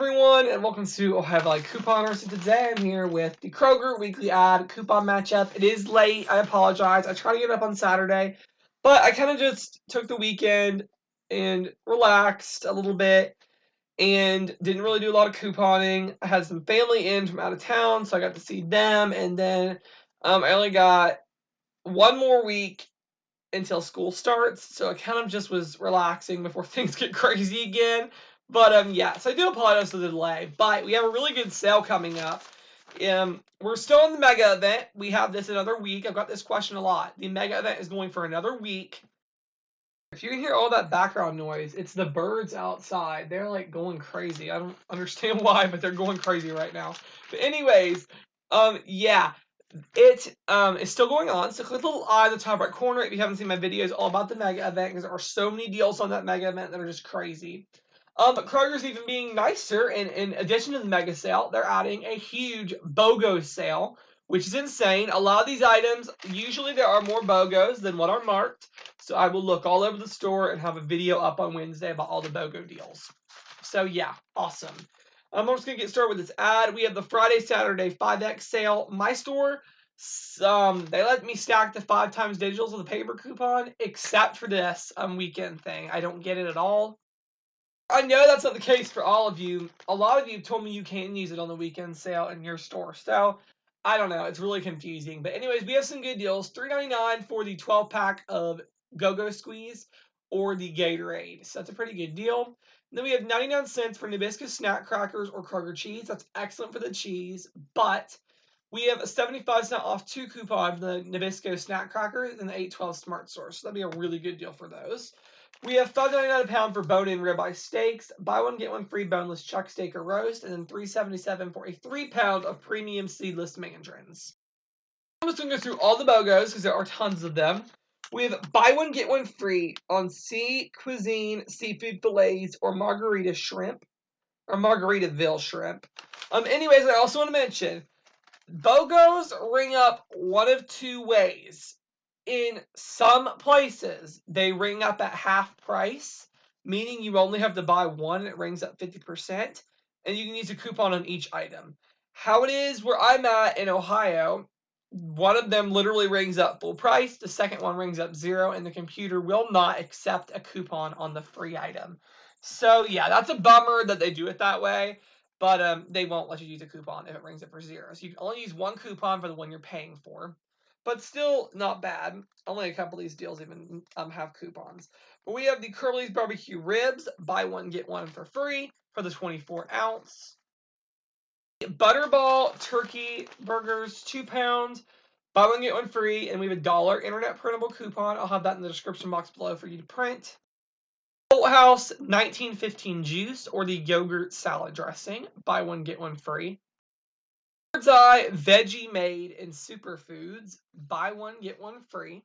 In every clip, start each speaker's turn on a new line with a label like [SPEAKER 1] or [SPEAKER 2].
[SPEAKER 1] Everyone, and welcome to Ohio Valley Couponers. So today I'm here with the Kroger weekly ad coupon matchup. It is late. I apologize. I tried to get it up on Saturday, but I kind of just took the weekend and relaxed a little bit and didn't really do a lot of couponing. I had some family in from out of town, so I got to see them, and then I only got one more week until school starts, so I kind of just was relaxing before things get crazy again. But yeah, so I do apologize for the delay, but we have a really good sale coming up. We're still in the mega event. We have this another week. I've got this question a lot. The mega event is going for another week. If you can hear all that background noise, it's the birds outside. They're like going crazy. I don't understand why, but they're going crazy right now. But anyways, yeah, it is still going on. So click the little eye in the top right corner if you haven't seen my videos all about the mega event, because there are so many deals on that mega event that are just crazy. But Kroger's even being nicer, and in addition to the mega sale, they're adding a huge BOGOS sale, which is insane. A lot of these items, usually there are more BOGOS than what are marked. So I will look all over the store and have a video up on Wednesday about all the BOGO deals. So yeah, awesome. I'm just going to get started with this ad. We have the Friday, Saturday 5X sale. My store, they let me stack the 5 times digitals with a paper coupon, except for this weekend thing. I don't get it at all. I know that's not the case for all of you. A lot of you told me you can use it on the weekend sale in your store. So I don't know. It's really confusing. But anyways, we have some good deals. $3.99 for the 12-pack of Go-Go Squeeze or the Gatorade. So that's a pretty good deal. And then we have 99 cents for Nabisco snack crackers or Kroger cheese. That's excellent for the cheese. But we have a 75-cent off 2 coupon for the Nabisco snack crackers and the 812 Smart Source. So that'd be a really good deal for those. We have $5.99 a pound for bone-in ribeye steaks. Buy one, get one free boneless chuck steak or roast. And then $3.77 for a 3-pound of premium seedless mandarins. I'm just going to go through all the BOGOs because there are tons of them. We have buy one, get one free on Sea Cuisine seafood fillets or margarita shrimp. Or Margaritaville shrimp. Anyways, I also want to mention, BOGOs ring up one of two ways. In some places, they ring up at half price, meaning you only have to buy one and it rings up 50%, and you can use a coupon on each item. How it is where I'm at in Ohio, one of them literally rings up full price, the second one rings up 0, and the computer will not accept a coupon on the free item. So yeah, that's a bummer that they do it that way. But they won't let you use a coupon if it rings up for 0. So you can only use one coupon for the one you're paying for. But still not bad. Only a couple of these deals even have coupons. But we have the Curly's Barbecue Ribs. Buy one, get one for free for the 24-ounce. Butterball Turkey Burgers, 2 pounds. Buy one, get one free. And we have a $1 internet printable coupon. I'll have that in the description box below for you to print. House 1915 juice or the yogurt salad dressing. Buy one, get one free. Bird's Eye Veggie Made and Superfoods. Buy one, get one free.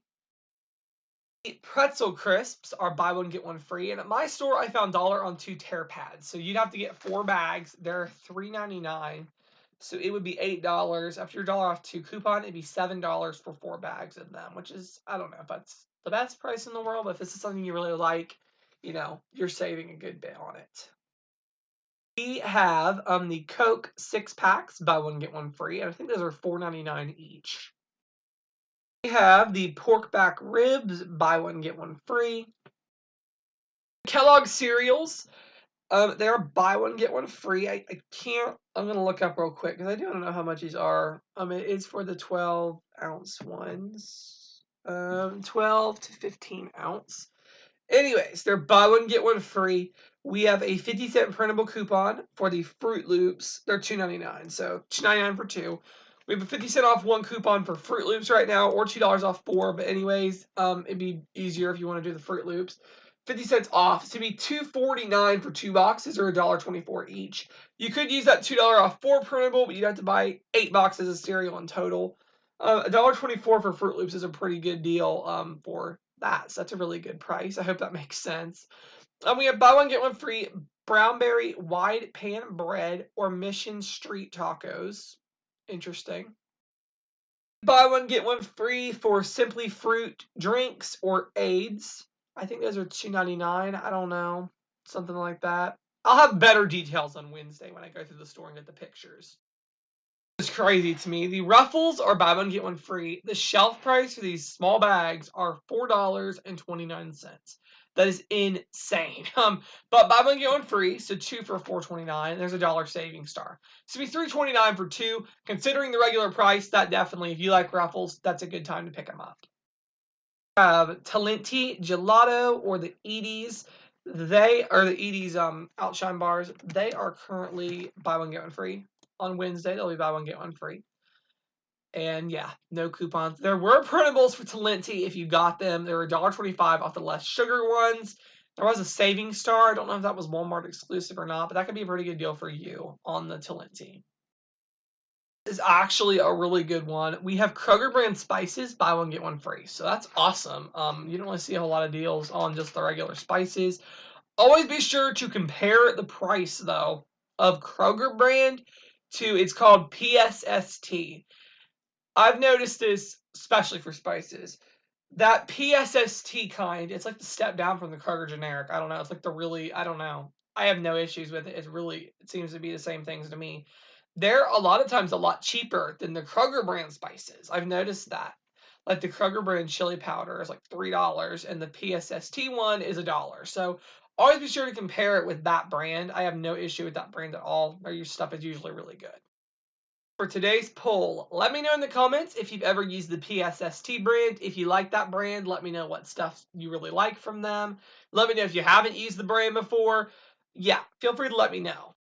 [SPEAKER 1] Pretzel Crisps are buy one, get one free. And at my store, I found $1 on 2 tear pads. So you'd have to get 4 bags. They're $3.99. So it would be $8. After your $1 off 2 coupon, it'd be $7 for 4 bags of them, which is, I don't know if that's the best price in the world, but if this is something you really like, you're saving a good bit on it. We have the Coke 6-packs, buy one, get one free. And I think those are $4.99 each. We have the pork back ribs, buy one, get one free. Kellogg Cereals, they're buy one, get one free. I'm going to look up real quick because I don't know how much these are. It is for the 12-ounce ones. 12 to 15 ounce. Anyways, they're buy one, get one free. We have a 50-cent printable coupon for the Fruit Loops. They're $2.99, so $2.99 for 2. We have a 50-cent off 1 coupon for Fruit Loops right now, or $2 off 4. But anyways, it'd be easier if you want to do the Fruit Loops. 50 cents off. So it'd be $2.49 for 2 boxes, or $1.24 each. You could use that $2 off 4 printable, but you'd have to buy 8 boxes of cereal in total. $1.24 for Fruit Loops is a pretty good deal for that. So that's a really good price. I hope that makes sense. We have buy one, get one free Brownberry wide pan bread or Mission Street tacos. Interesting. Buy one, get one free for Simply Fruit drinks or aids. I think those are $2.99. I don't know. Something like that. I'll have better details on Wednesday when I go through the store and get the pictures. It's crazy to me. The Ruffles are buy one, get one free. The shelf price for these small bags are $4.29. That is insane. But buy one, get one free, so two for $4.29. There's a dollar saving star. So it'd be $3.29 for two. Considering the regular price, that definitely, if you like Ruffles, that's a good time to pick them up. Have Talenti Gelato or the Edie's. They are the Edie's Outshine bars. They are currently buy one, get one free. On Wednesday, they'll be buy one, get one free. And yeah, no coupons. There were printables for Talenti if you got them. They were $1.25 off the less sugar ones. There was a savings star. I don't know if that was Walmart exclusive or not, but that could be a pretty good deal for you on the Talenti. This is actually a really good one. We have Kroger brand spices, buy one, get one free. So that's awesome. You don't really see a whole lot of deals on just the regular spices. Always be sure to compare the price, though, of Kroger brand to, it's called PSST. I've noticed this, especially for spices. That PSST kind, it's like the step down from the Kroger generic. I don't know. It's like the really, I don't know. I have no issues with it. It seems to be the same things to me. They're a lot of times a lot cheaper than the Kroger brand spices. I've noticed that. Like the Kroger brand chili powder is like $3 and the PSST one is $1. So always be sure to compare it with that brand. I have no issue with that brand at all. Their stuff is usually really good. For today's poll, let me know in the comments if you've ever used the PSST brand. If you like that brand, let me know what stuff you really like from them. Let me know if you haven't used the brand before. Yeah, feel free to let me know.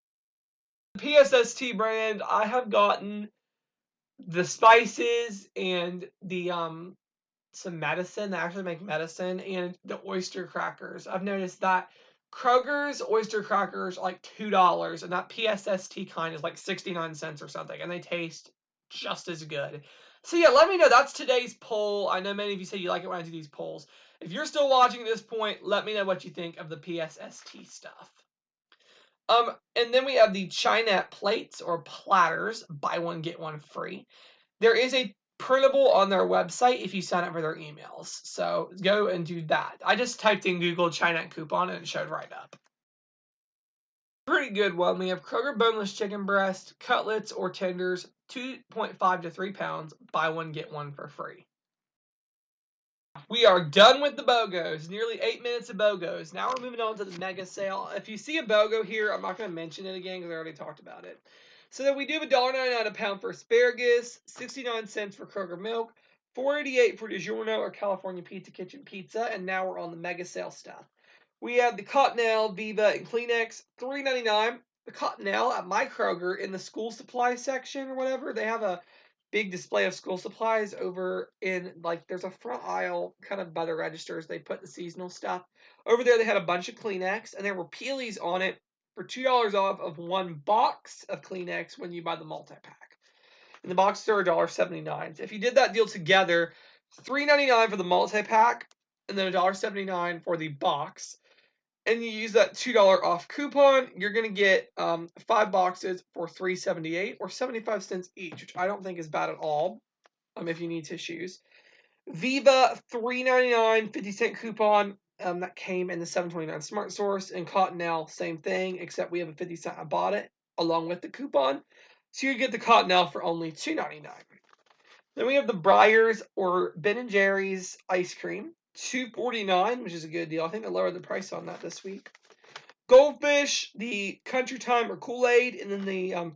[SPEAKER 1] The PSST brand, I have gotten the spices and the some medicine. They actually make medicine and the oyster crackers. I've noticed that Kroger's oyster crackers are like $2 and that PSST kind is like 69 cents or something, and they taste just as good. So yeah, let me know. That's today's poll. I know many of you say you like it when I do these polls. If you're still watching at this point, let me know what you think of the PSST stuff. And then we have the Chinette plates or platters, buy one, get one free. There is a printable on their website if you sign up for their emails. So go and do that. I just typed in Google Chinette coupon and it showed right up. Pretty good one. We have Kroger boneless chicken breast, cutlets or tenders, 2.5 to 3 pounds, buy one, get one for free. We are done with the BOGOs. Nearly 8 minutes of BOGOs. Now we're moving on to the mega sale. If you see a BOGO here, I'm not going to mention it again because I already talked about it. So then we do have $1.99 a pound for asparagus, 69 cents for Kroger milk, $4.88 for DiGiorno or California Pizza Kitchen pizza, and now we're on the mega sale stuff. We have the Cottonelle, Viva, and Kleenex, $3.99. The Cottonelle at my Kroger in the school supply section or whatever, they have a big display of school supplies over in, like, there's a front aisle kind of by the registers. They put the seasonal stuff. Over there, they had a bunch of Kleenex, and there were Peelies on it for $2 off of one box of Kleenex when you buy the multi-pack. And the boxes are $1.79. So if you did that deal together, $3.99 for the multi-pack, and then $1.79 for the box, and you use that $2 off coupon, you're going to get 5 boxes for $3.78 or 75 cents each, which I don't think is bad at all if you need tissues. Viva, $3.99, 50-cent coupon. That came in the $7.29 Smart Source. And Cottonelle, same thing, except we have a 50-cent. I bought it along with the coupon. So you get the Cottonelle for only $2.99. Then we have the Breyers or Ben & Jerry's ice cream. $2.49, which is a good deal. I think they lowered the price on that this week. Goldfish, the Country Time or Kool-Aid, and then the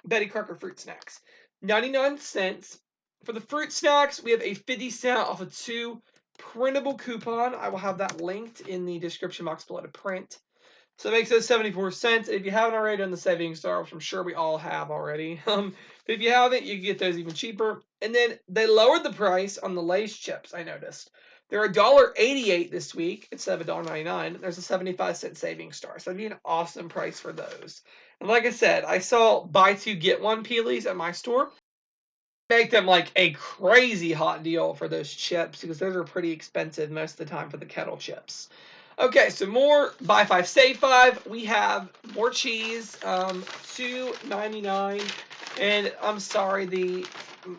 [SPEAKER 1] Betty Crocker fruit snacks. 99 cents. For the fruit snacks, we have a 50-cent off of 2 printable coupon. I will have that linked in the description box below to print. So it makes those 74 cents. If you haven't already done the savings star, which I'm sure we all have already, but if you haven't, you can get those even cheaper. And then they lowered the price on the Lay's chips, I noticed. They're $1.88 this week instead of $1.99. There's a 75-cent savings star. So that'd be an awesome price for those. And like I said, I saw buy 2, get 1 Peelies at my store. Make them like a crazy hot deal for those chips because those are pretty expensive most of the time for the kettle chips. Okay, so more buy 5, save 5. We have more cheese, $2.99. And I'm sorry,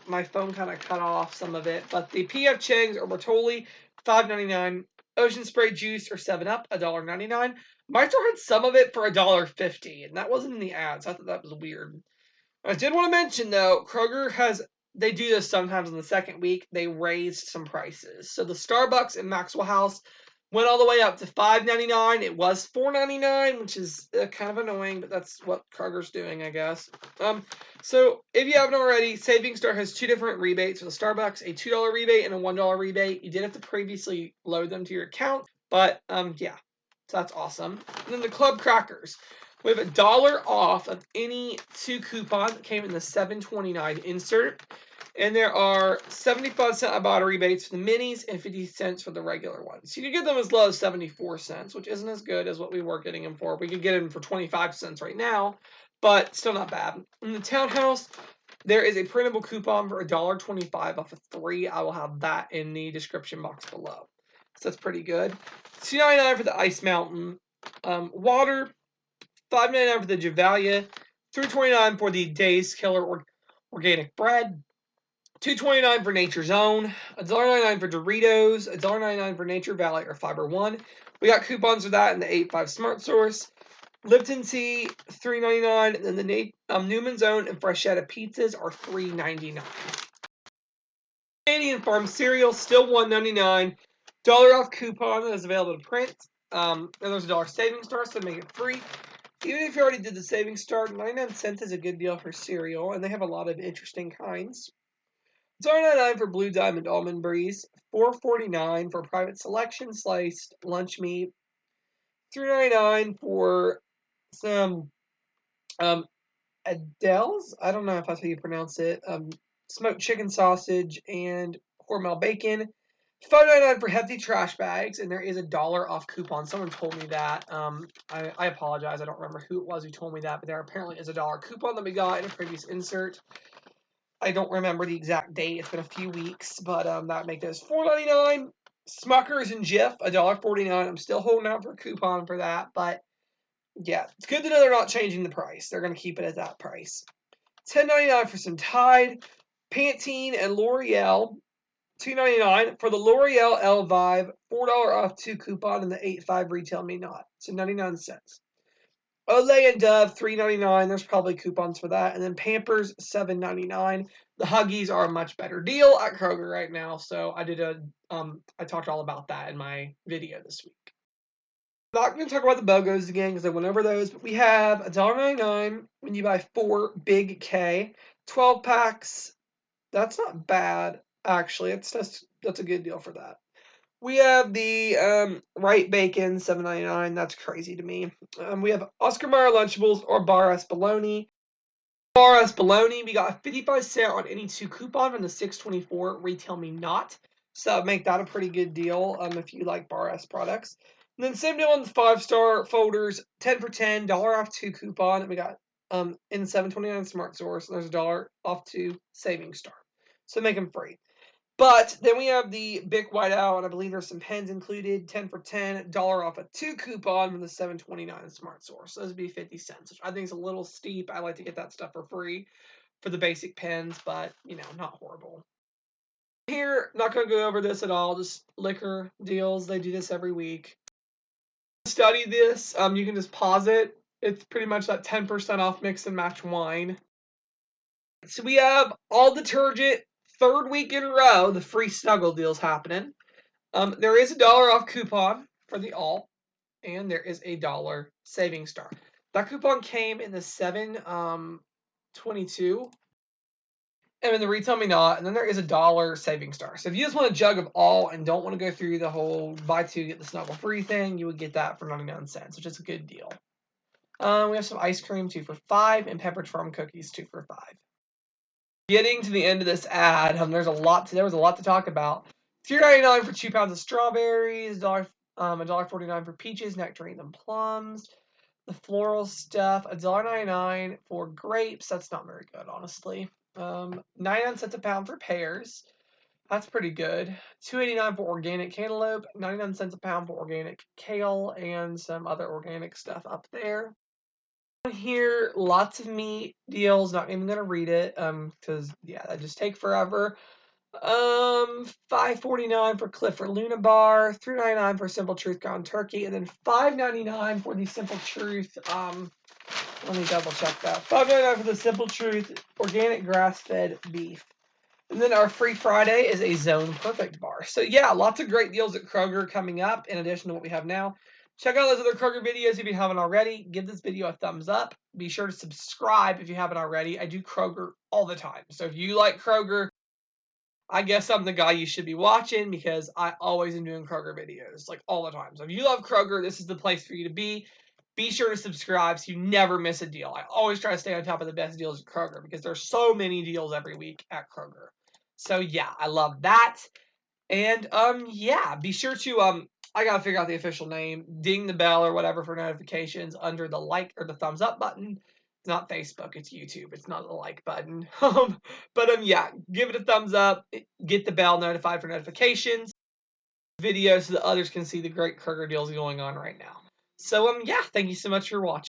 [SPEAKER 1] my phone kind of cut off some of it. But the P.F. Chang's or Bertolli, $5.99. Ocean Spray Juice or 7-Up, $1.99. My store had some of it for $1.50, and that wasn't in the ads. I thought that was weird. I did want to mention though, they do this sometimes in the second week. They raised some prices. So the Starbucks in Maxwell House went all the way up to $5.99. It was $4.99, which is kind of annoying, but that's what Kroger's doing, I guess. So if you haven't already, Savings Star has two different rebates for the Starbucks: a $2 rebate and a $1 rebate. You did have to previously load them to your account, but yeah, so that's awesome. And then the Club Crackers. We have $1 off of any two coupons that came in the $7.29 insert. And there are 75-cent Ibotta rebates for the minis and 50 cents for the regular ones. So you could get them as low as 74 cents, which isn't as good as what we were getting them for. We could get them for 25 cents right now, but still not bad. In the Townhouse, there is a printable coupon for $1.25 off of 3. I will have that in the description box below. So that's pretty good. $2.99 for the Ice Mountain water. $5.99 for the Javalia, $3.29 for the Days Killer organic bread, $2.29 for Nature's Own, $1.99 for Doritos, $1.99 for Nature Valley or Fiber One. We got coupons for that in the 8.5 Smart Source. Lipton tea, $3.99, and then the Newman's Own and Freshetta pizzas are $3.99. Canadian Farm cereal, still $1.99. $1 off coupon that is available to print. And there's a $1 savings star, so make it free. Even if you already did the savings start, 99 cents is a good deal for cereal, and they have a lot of interesting kinds. $1.99 for Blue Diamond Almond Breeze, $4.49 for Private Selection Sliced Lunch Meat, $3.99 for some Adele's, I don't know if that's how you pronounce it, smoked chicken sausage and Hormel bacon, $5.99 for hefty trash bags, and there is a $1 off coupon. Someone told me that. I apologize. I don't remember who it was who told me that, but there apparently is a $1 coupon that we got in a previous insert. I don't remember the exact date. It's been a few weeks, but that make those $4.99. Smuckers and Jif, $1.49. I'm still holding out for a coupon for that, but yeah, it's good to know they're not changing the price. They're going to keep it at that price. $10.99 for some Tide, Pantene, and L'Oreal. $2.99 for the L'Oreal Elvive, $4 off 2 coupon in the 8.5 retail may not. So 99 cents. Olay and Dove, $3.99. There's probably coupons for that. And then Pampers, $7.99. The Huggies are a much better deal at Kroger right now. So I talked all about that in my video this week. I'm not going to talk about the BOGOS again because I went over those, but we have $1.99 when you buy 4 Big K 12 packs. That's not bad. Actually, that's a good deal for that. We have the Wright Bacon, $7.99. That's crazy to me. We have Oscar Mayer Lunchables or Bar S Bologna. Bar S Bologna, we got 55-cent on any 2 coupon from the 624 retail me not. So that would make that a pretty good deal if you like Bar S products. And then same deal on the 5-star folders, 10 for $10, $1 off 2 coupon that we got in 729 Smart Source. And there's a $1 off 2 Savings Star. So make them free. But then we have the Bic Whiteout, and I believe there's some pens included, 10 for $10, $1 off a 2 coupon from the 729 Smart Source. So those would be 50 cents, which I think is a little steep. I like to get that stuff for free for the basic pens, but, not horrible. Here, not going to go over this at all, just liquor deals. They do this every week. Study this. You can just pause it. It's pretty much that 10% off mix and match wine. So we have all detergent. 3rd week in a row, the free snuggle deal's happening. There is a $1 off coupon for the all, and there is a $1 saving star. That coupon came in the 722, and in the retail me not, and then there is a $1 saving star. So if you just want a jug of all and don't want to go through the whole buy 2 get the snuggle free thing, you would get that for 99 cents, which is a good deal. We have some ice cream 2 for $5 and Pepperidge Farm cookies 2 for $5. Getting to the end of this ad, there was a lot to talk about. $3.99 for 2 pounds of strawberries, $1.49 for peaches, nectarines, and plums. The floral stuff, $1.99 for grapes. That's not very good, honestly. 99 cents a pound for pears. That's pretty good. $2.89 for organic cantaloupe, 99 cents a pound for organic kale, and some other organic stuff up there. Here, lots of meat deals. Not even gonna read it, because that just take forever. $5.49 for Clifford Luna Bar, $3.99 for Simple Truth Ground Turkey, and then $5.99 for the Simple Truth. Let me double check that. $5.99 for the Simple Truth organic grass-fed beef. And then our free Friday is a Zone Perfect bar. So yeah, lots of great deals at Kroger coming up in addition to what we have now. Check out those other Kroger videos if you haven't already. Give this video a thumbs up. Be sure to subscribe if you haven't already. I do Kroger all the time. So if you like Kroger, I guess I'm the guy you should be watching because I always am doing Kroger videos, like all the time. So if you love Kroger, this is the place for you to be. Be sure to subscribe so you never miss a deal. I always try to stay on top of the best deals at Kroger because there's so many deals every week at Kroger. So yeah, I love that. And yeah, be sure to I gotta figure out the official name. Ding the bell or whatever for notifications under the like or the thumbs up button. It's not Facebook, it's YouTube. It's not the like button. But yeah, give it a thumbs up. Get the bell notified for notifications. Videos so that others can see the great Kroger deals going on right now. So yeah, thank you so much for watching.